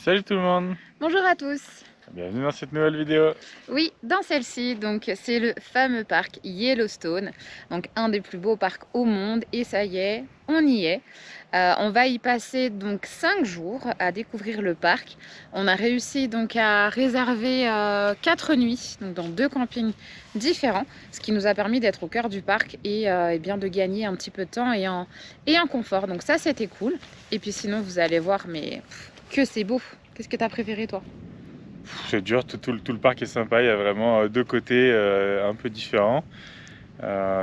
Salut tout le monde, Bonjour à tous. bienvenue dans cette nouvelle vidéo. Oui, dans celle-ci, donc c'est le fameux parc Yellowstone, donc un des plus beaux parcs au monde, et ça y est, on y est. On va y passer donc 5 jours à découvrir le parc. On a réussi donc à réserver 4 nuits, donc dans 2 campings différents, ce qui nous a permis d'être au cœur du parc et bien de gagner un petit peu de temps et en confort. Donc ça, c'était cool. Et puis sinon, vous allez voir, mais que c'est beau. Qu'est-ce que tu as préféré toi? C'est dur, tout le parc est sympa, il y a vraiment deux côtés un peu différents.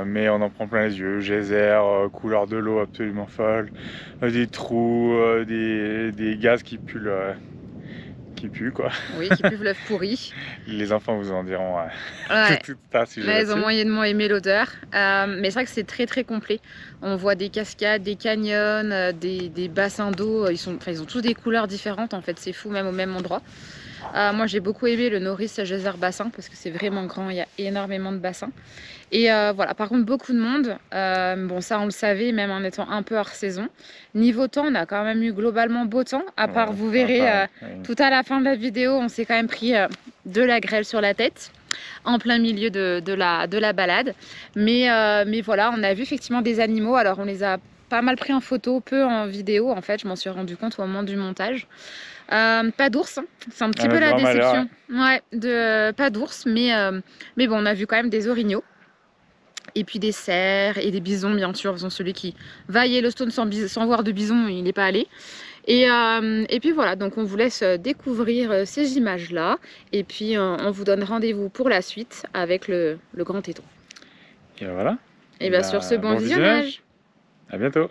Mais on en prend plein les yeux, geyser, couleur de l'eau absolument folle, des trous, des gaz qui puent quoi. Oui, qui puent l'œuf pourri. Les enfants vous en diront Ouais. tout un sujet Là, ils ont là-dessus. moyennement aimé l'odeur. Mais c'est vrai que c'est très complet. On voit des cascades, des canyons, des bassins d'eau. Ils ont tous des couleurs différentes. En fait, c'est fou, même au même endroit. Moi, j'ai beaucoup aimé le Norris Geyser Bassin parce que c'est vraiment grand. Il y a énormément de bassins. Et voilà, par contre, beaucoup de monde. Bon, ça, on le savait, même en étant un peu hors saison. Niveau temps, on a quand même eu globalement beau temps. À part, Ouais, vous verrez, oui. tout à la fin de la vidéo, on s'est quand même pris de la grêle sur la tête en plein milieu de la balade. Mais voilà, on a vu effectivement des animaux. Alors, on les a pas mal pris en photo, peu en vidéo. En fait, je m'en suis rendu compte au moment du montage. Pas d'ours, hein. C'est un petit peu Notre la grand malheur, déception. Ouais, pas d'ours, mais bon, on a vu quand même des orignaux. Et puis des cerfs et des bisons, bien sûr. Faisant celui qui va à Yellowstone sans voir de bison, il n'est pas allé. Et puis voilà, donc on vous laisse découvrir ces images-là. Et puis on vous donne rendez-vous pour la suite avec le grand téton. et voilà. Et bien sûr, ce bon Bon visionnage. À bientôt.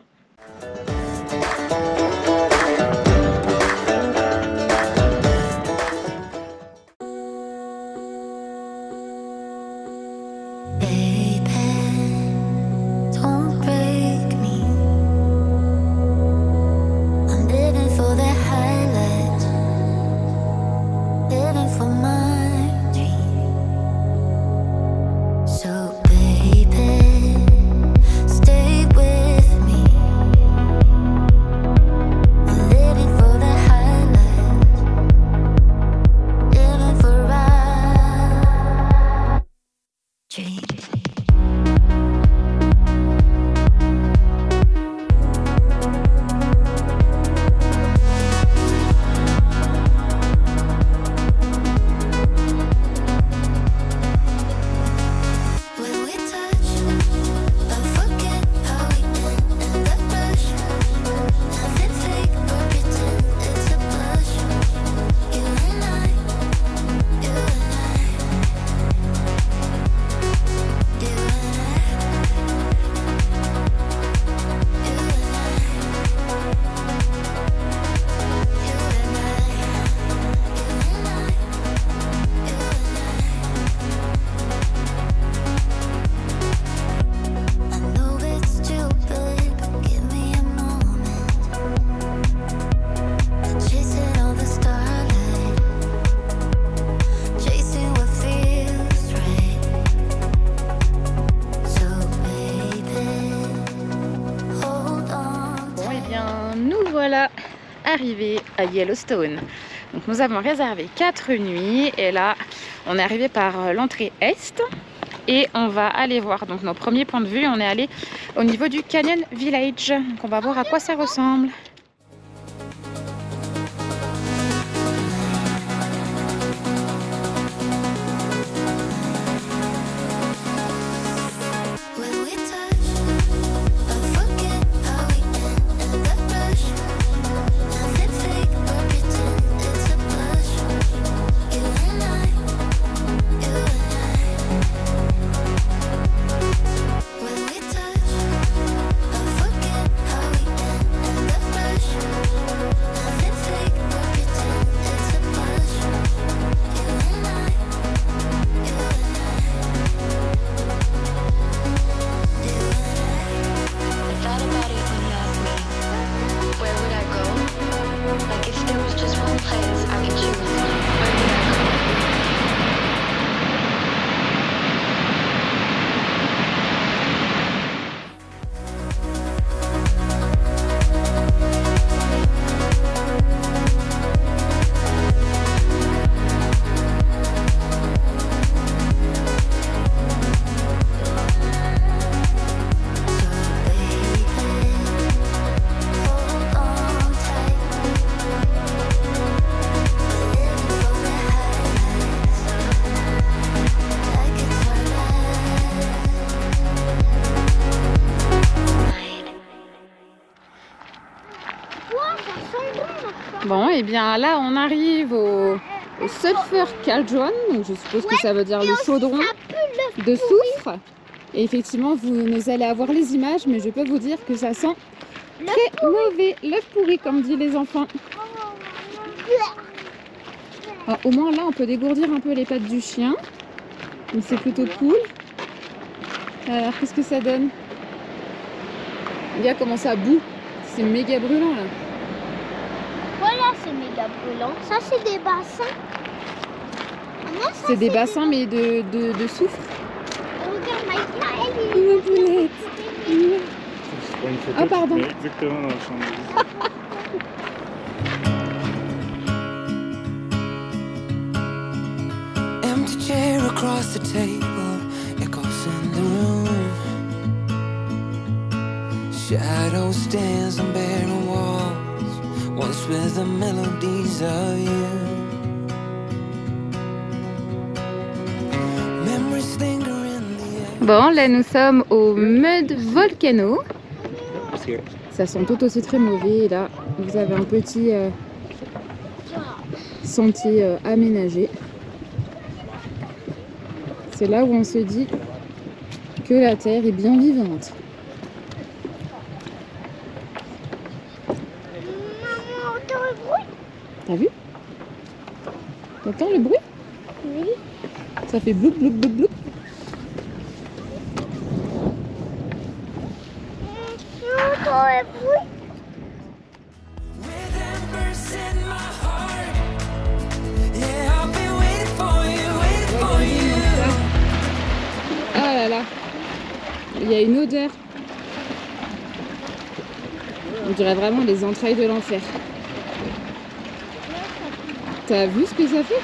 Voilà, arrivé à Yellowstone. Donc nous avons réservé 4 nuits et là on est arrivé par l'entrée est et on va aller voir donc nos premiers points de vue. On est allé au niveau du Canyon Village, donc on va voir à quoi ça ressemble. et bien là on arrive au sulfur cauldron, donc je suppose que ça veut dire le chaudron de soufre. Et effectivement, vous allez avoir les images, mais je peux vous dire que ça sent très mauvais, l'œuf pourri comme disent les enfants. Alors, au moins là, on peut dégourdir un peu les pattes du chien, donc c'est plutôt cool. Alors, qu'est-ce que ça donne? Regarde comment ça bout, c'est méga brûlant là. Voilà, c'est méga brûlant. Ça, c'est des bassins. C'est des bassins, mais de soufre. Regarde, Maïka, elle est... Une boulette. Je prends une photo, Ah, pardon. tu te mets exactement dans la chambre. Empty chair across the table, echoes in the room. Shadow stands on bare walls, once with the melodies of you. Memories linger in the air. Bon, là nous sommes au Mud Volcano. Ça sent tout aussi très mauvais. Et là, vous avez un petit sentier aménagé. C'est là où on se dit que la terre est bien vivante. Maman, entend le bruit? T'as vu? T'entends le bruit? Oui. Ça fait bloup bloup bloup bloup. Entend le bruit? With embers in my heart, yeah, I've been waiting for you. Ah là là, il y a une odeur. On dirait vraiment les entrailles de l'enfer. T'as vu ce que ça fait?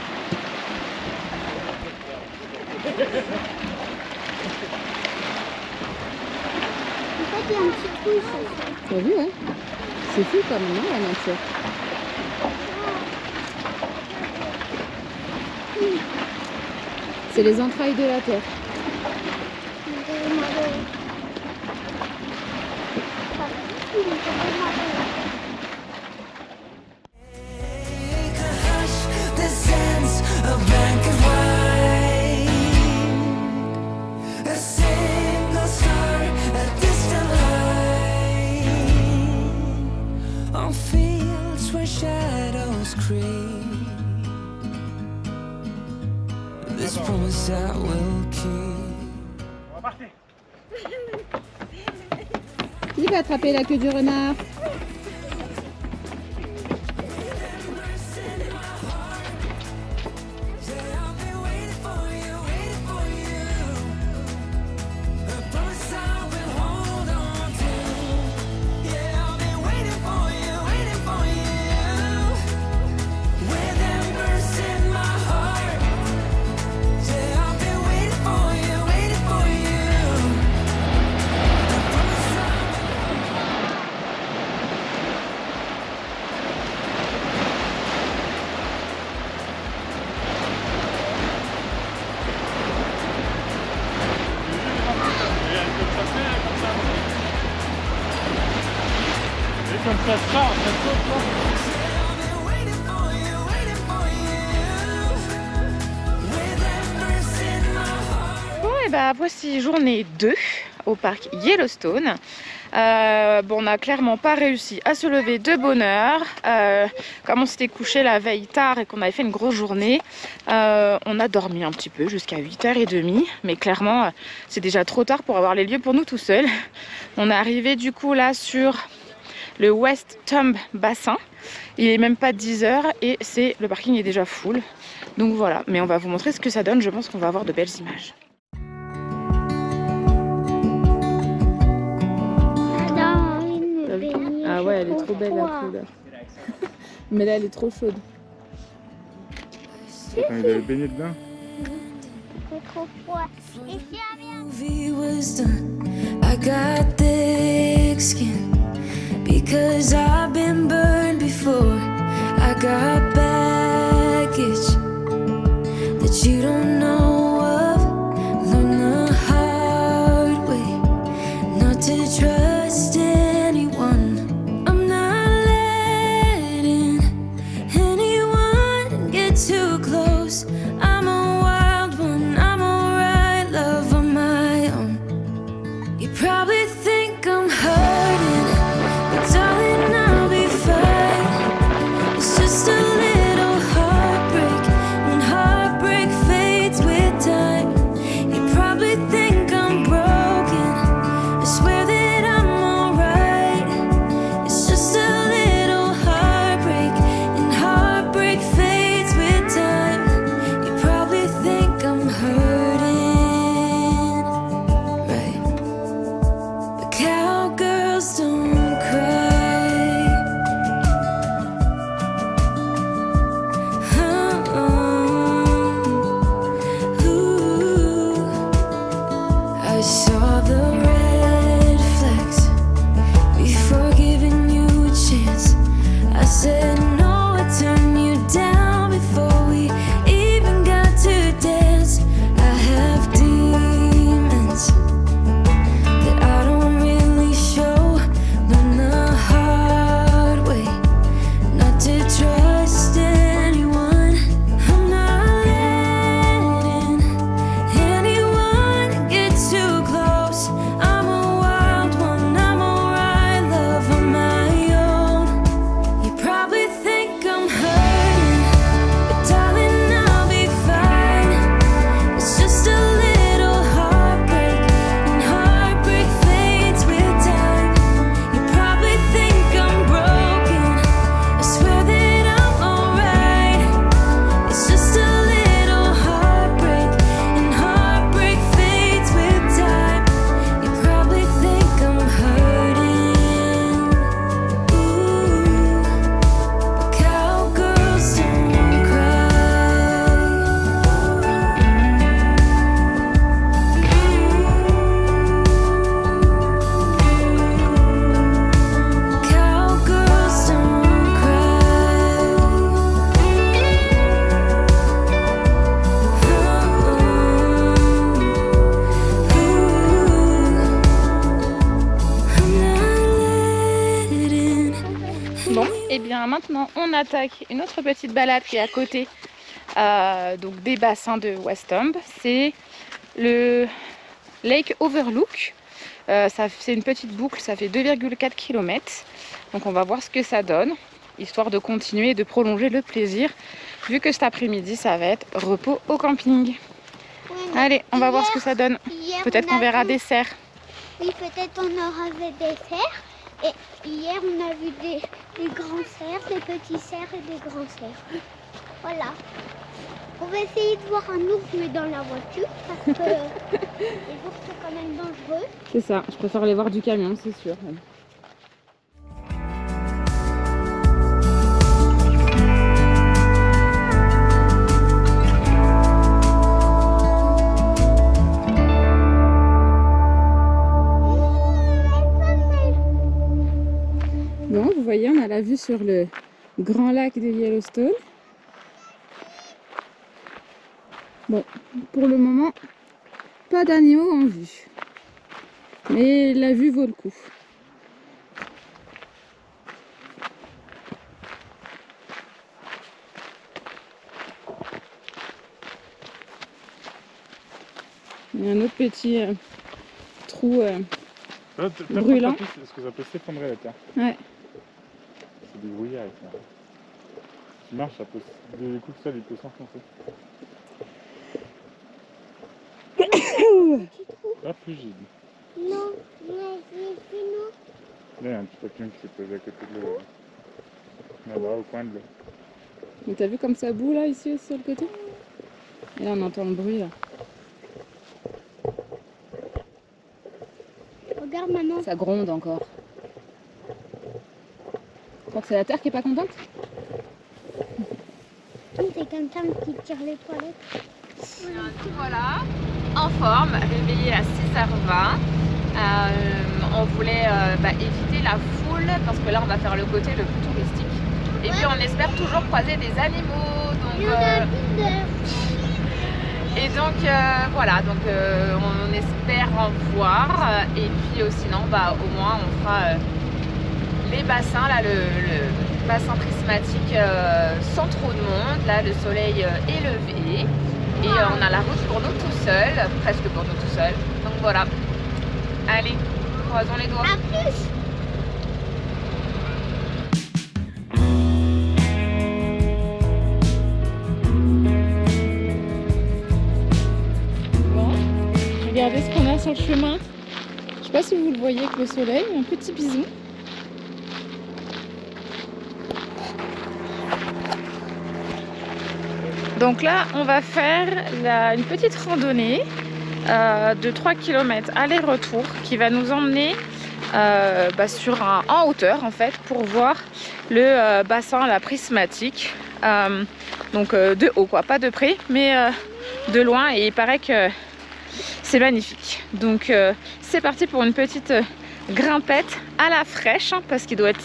En fait, il y a un petit trou, ça. T'as vu, ouais? C'est fou quand même, hein, la nature. C'est les entrailles de la terre. Hush, the sense of black and white. A single star, a distant light. On fields where shadows creep. This promise I will keep. Qui va attraper la queue du renard? Comme ça sort, ça saute, là. Bon, et bah voici journée 2 au parc Yellowstone. Bon, on n'a clairement pas réussi à se lever de bonne heure. Comme on s'était couché la veille tard et qu'on avait fait une grosse journée, on a dormi un petit peu jusqu'à 8h30. Mais clairement, c'est déjà trop tard pour avoir les lieux pour nous tout seuls. On est arrivé du coup là sur le West Thumb Bassin. Il est même pas 10h et le parking est déjà full. Donc voilà, mais on va vous montrer ce que ça donne. Je pense qu'on va avoir de belles images. Ah ouais, elle est trop belle la couleur. Mais là, elle est trop chaude. T'as envie d'aller baigner dedans? C'est trop froid. Et si Movie was done. I got thick skin because I've been burned before. I got baggage that you don't know of. Learn the hard way not to trust anyone. I'm not letting maintenant on attaque une autre petite balade qui est à côté donc des bassins de Westhumb. C'est le Lake Overlook. C'est une petite boucle, ça fait 2,4 km. Donc on va voir ce que ça donne, histoire de continuer et de prolonger le plaisir, vu que cet après-midi ça va être repos au camping. Oui, Allez, on va voir ce que ça donne. Peut-être qu'on verra des cerfs. Oui, peut-être on aura vu des cerfs. Et hier, on a vu des grands cerfs, des petits cerfs et des grands cerfs. Voilà. On va essayer de voir un ours, mais dans la voiture, parce que les ours sont quand même dangereux. C'est ça, je préfère les voir du camion, c'est sûr. Bon, vous voyez, on a la vue sur le grand lac de Yellowstone. Bon, pour le moment, pas d'animaux en vue. Mais la vue vaut le coup. Il y a un autre petit trou brûlant. Est-ce que ça peut s'effondrer la terre? Ouais. C'est des brouillards ça. Tu marches, ça peut, des coups de sol, il peut s'enfoncer. Pas plus j'ai dit. Non, mais c'est nous. Là, il y a un petit papillon qui s'est posé à côté de l'eau. Là-bas, au coin de l'eau. Mais t'as vu comme ça boue là, ici aussi, sur le côté? Et là, on entend le bruit là. Regarde maman. Ça gronde encore. Je crois que c'est la terre qui est pas contente. C'est quelqu'un qui tire les toilettes. Voilà, en forme, réveillé à 6h20. On voulait éviter la foule parce que là on va faire le côté le plus touristique. Et puis on espère toujours croiser des animaux. Donc, voilà, donc on espère en voir. Et puis sinon au moins on fera les bassins, là le bassin prismatique sans trop de monde. Là le soleil est levé. Et on a la route pour nous tout seuls, presque pour nous tout seuls. Donc voilà. Allez, croisons les doigts. À plus. Bon, regardez ce qu'on a sur le chemin. Je sais pas si vous le voyez avec le soleil, un petit bisou. Donc là, on va faire une petite randonnée de 3 km aller-retour qui va nous emmener en hauteur en fait pour voir le bassin la prismatique. Donc de haut quoi, pas de près mais de loin, et il paraît que c'est magnifique. Donc c'est parti pour une petite grimpette à la fraîche hein, parce qu'il doit être...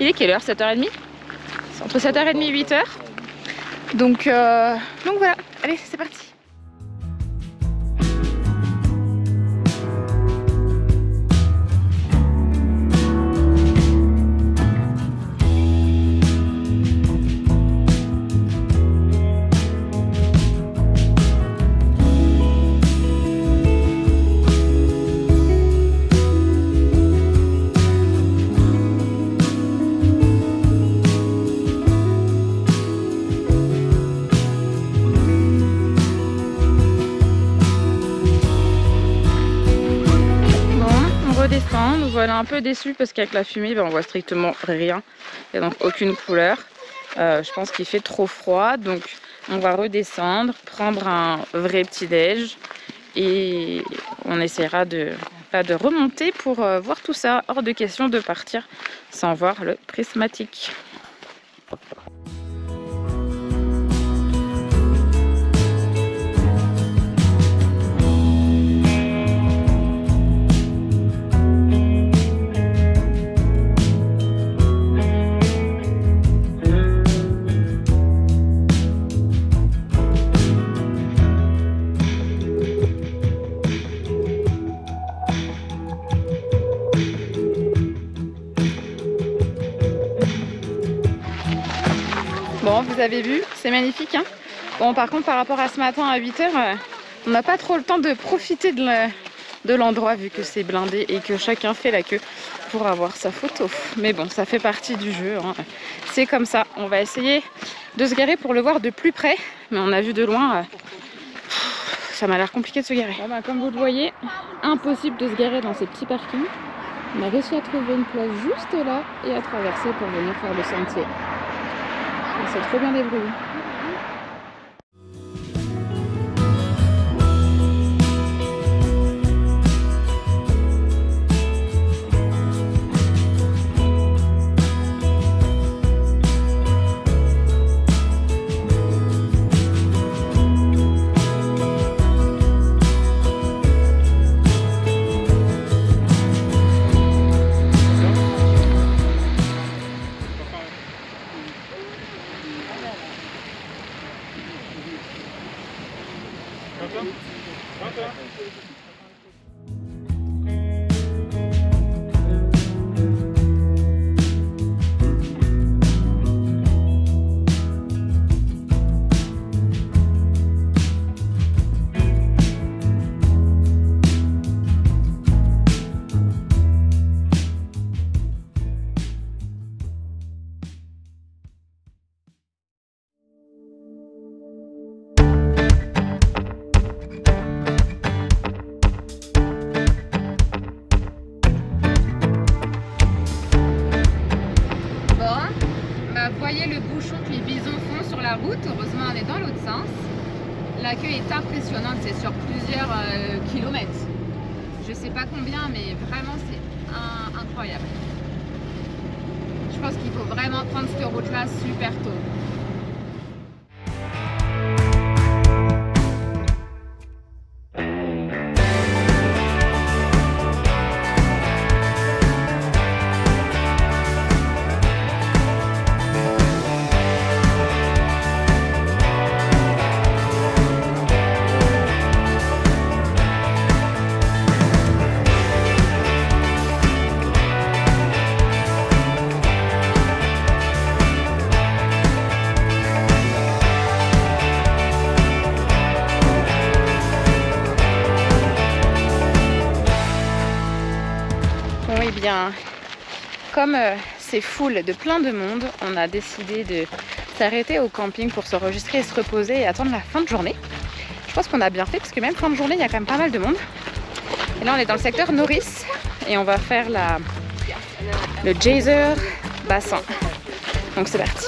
Il est quelle heure? 7h30? C'est entre 7h30 et 8h. Donc voilà, allez c'est parti. Nous voilà un peu déçus parce qu'avec la fumée on voit strictement rien, il n'y a donc aucune couleur. Je pense qu'il fait trop froid, donc on va redescendre, prendre un vrai petit déj et on essaiera de remonter pour voir tout ça. Hors de question de partir sans voir le prismatique. vous avez vu, c'est magnifique, hein. Bon, par contre, par rapport à ce matin à 8 h, on n'a pas trop le temps de profiter de l'endroit vu que c'est blindé et que chacun fait la queue pour avoir sa photo. Mais bon, ça fait partie du jeu, hein. C'est comme ça. On va essayer de se garer pour le voir de plus près, mais on a vu de loin, ça m'a l'air compliqué de se garer. Bon, bah, comme vous le voyez, impossible de se garer dans ces petits parkings. On a réussi à trouver une place juste là et à traverser pour venir faire le sentier. On s'est trop bien débrouillé. Heureusement on est dans l'autre sens. L'accueil est impressionnante, c'est sur plusieurs kilomètres. Je sais pas combien, mais vraiment c'est incroyable. Je pense qu'il faut vraiment prendre cette route là super tôt. Comme c'est full de plein de monde, on a décidé de s'arrêter au camping pour s'enregistrer et se reposer et attendre la fin de journée. Je pense qu'on a bien fait parce que même fin de journée, il y a quand même pas mal de monde. Et là, on est dans le secteur Norris et on va faire le geyser bassin. Donc c'est parti.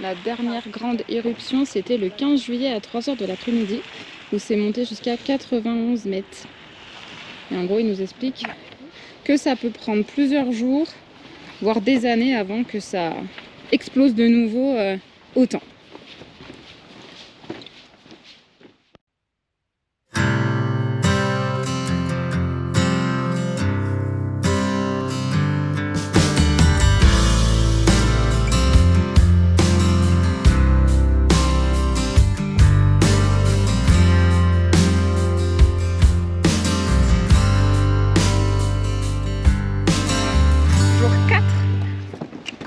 La dernière grande éruption, c'était le 15 juillet à 3 h de l'après-midi, où c'est monté jusqu'à 91 mètres. Et en gros, il nous explique que ça peut prendre plusieurs jours, voire des années avant que ça explose de nouveau autant.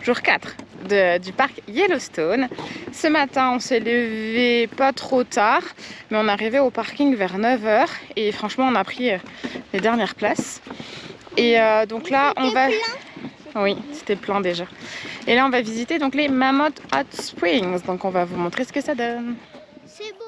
jour 4 du parc Yellowstone. Ce matin, on s'est levé pas trop tard, mais on est arrivé au parking vers 9 h et franchement, on a pris les dernières places. Et donc là, on va... Oui, c'était plein déjà. Et là, on va visiter donc les Mammoth Hot Springs. Donc, on va vous montrer ce que ça donne. C'est beau.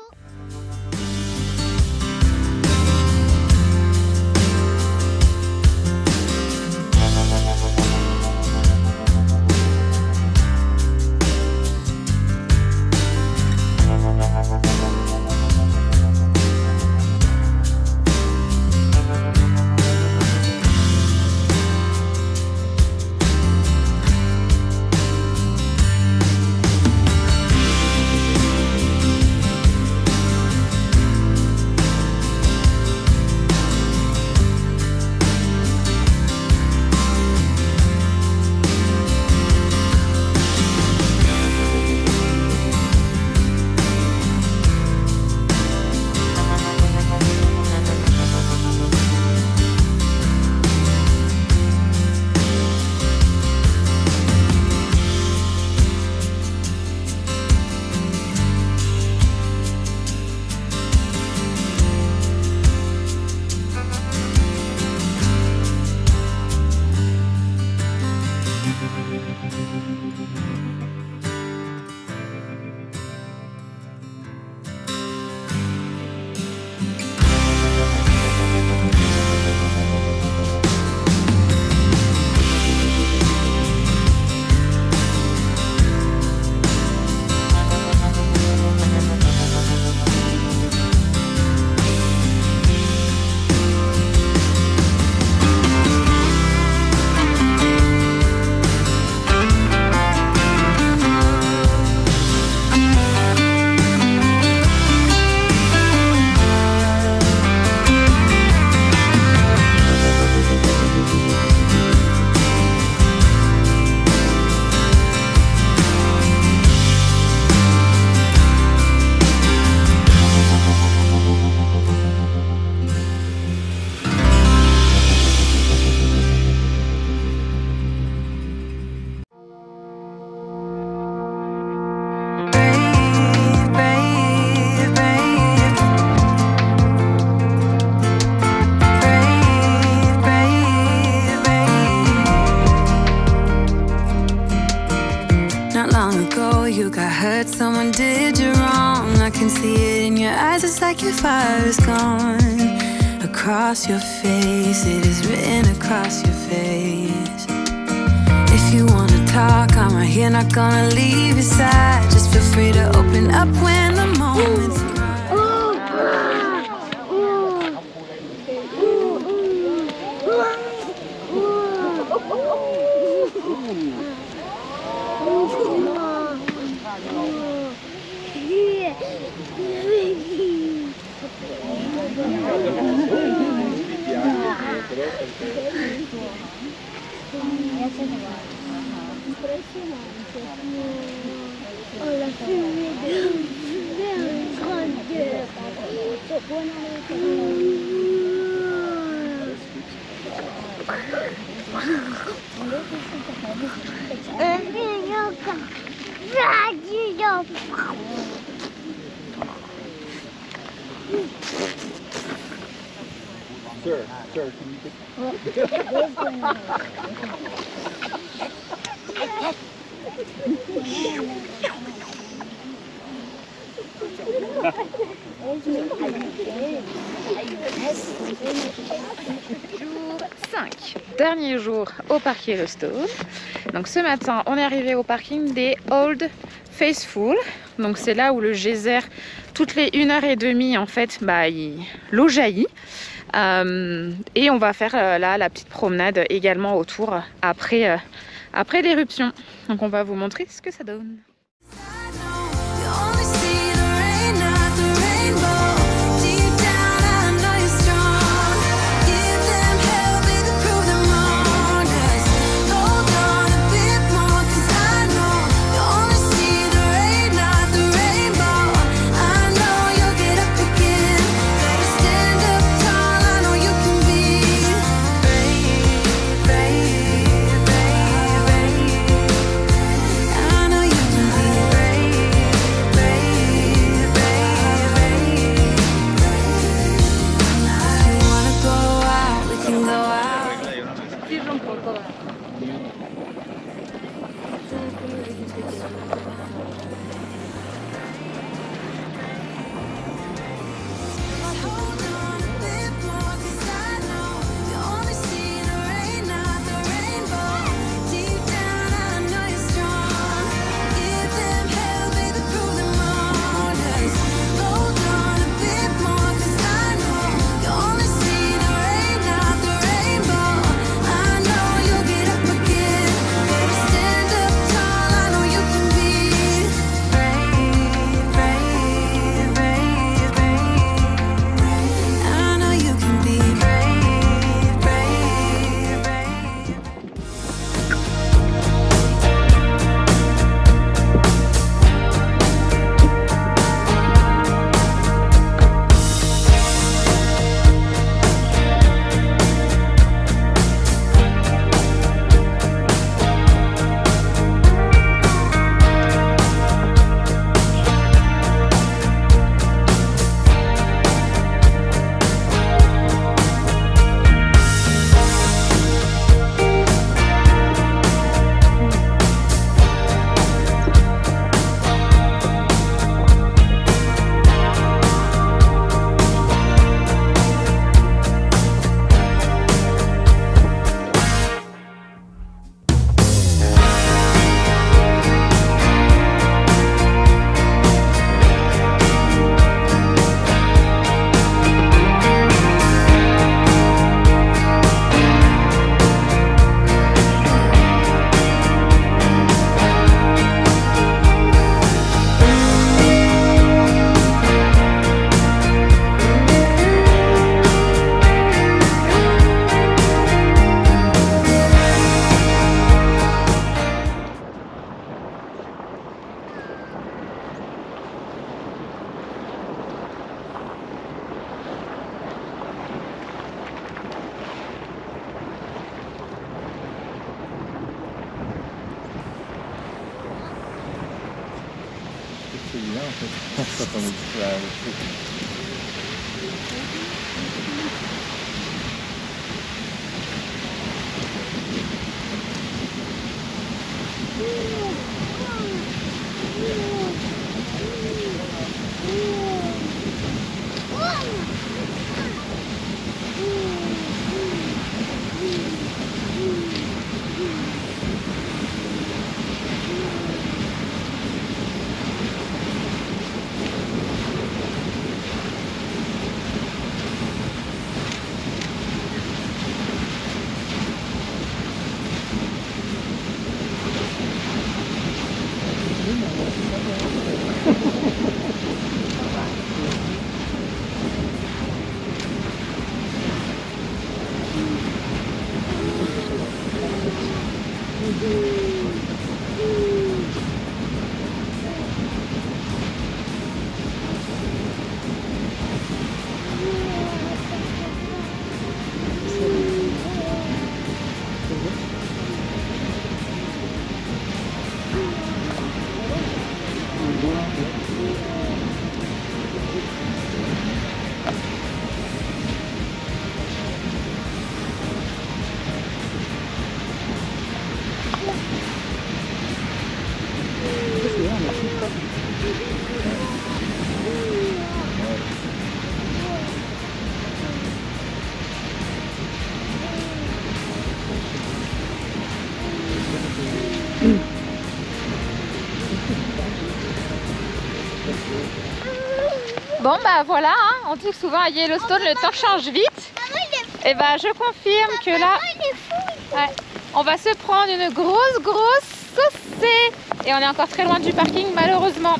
Someone did you wrong. I can see it in your eyes. It's like your fire is gone. Across your face, it is written across your face. If you wanna talk, I'm right here, not gonna leave your side. Just feel free to open up when the moment's right. Sir, can Jour 5, dernier jour au parc Yellowstone. Donc ce matin, on est arrivé au parking des Old Faithful. Donc c'est là où le geyser, toutes les 1h30 en fait, l'eau jaillit. Et on va faire là la petite promenade également autour après l'éruption. Donc on va vous montrer ce que ça donne. en fait. Ça t'en est la chose. Bon bah voilà, hein, on dit que souvent à Yellowstone le temps change vite. Et bah je confirme que là, ouais, on va se prendre une grosse saucée. Et on est encore très loin du parking malheureusement,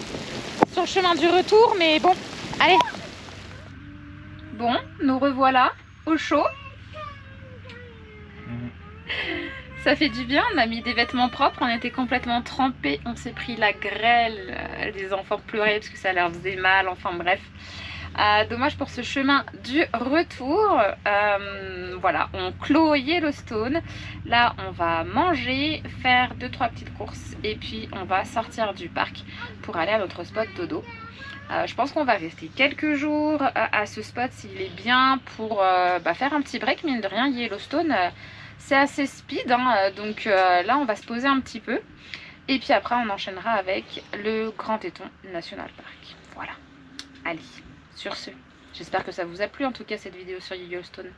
sur le chemin du retour, mais bon, allez. Bon, nous revoilà au chaud. Ça fait du bien, on a mis des vêtements propres, on était complètement trempés, on s'est pris la grêle, les enfants pleuraient parce que ça leur faisait mal, enfin bref. Dommage pour ce chemin du retour. Voilà, on clôt Yellowstone. Là, on va manger, faire 2-3 petites courses et puis on va sortir du parc pour aller à notre spot dodo. Je pense qu'on va rester quelques jours à ce spot s'il est bien pour faire un petit break, mine de rien. Yellowstone, c'est assez speed, hein, donc là on va se poser un petit peu. Et puis après on enchaînera avec le Grand Teton National Park. Voilà, allez, sur ce, j'espère que ça vous a plu en tout cas cette vidéo sur Yellowstone.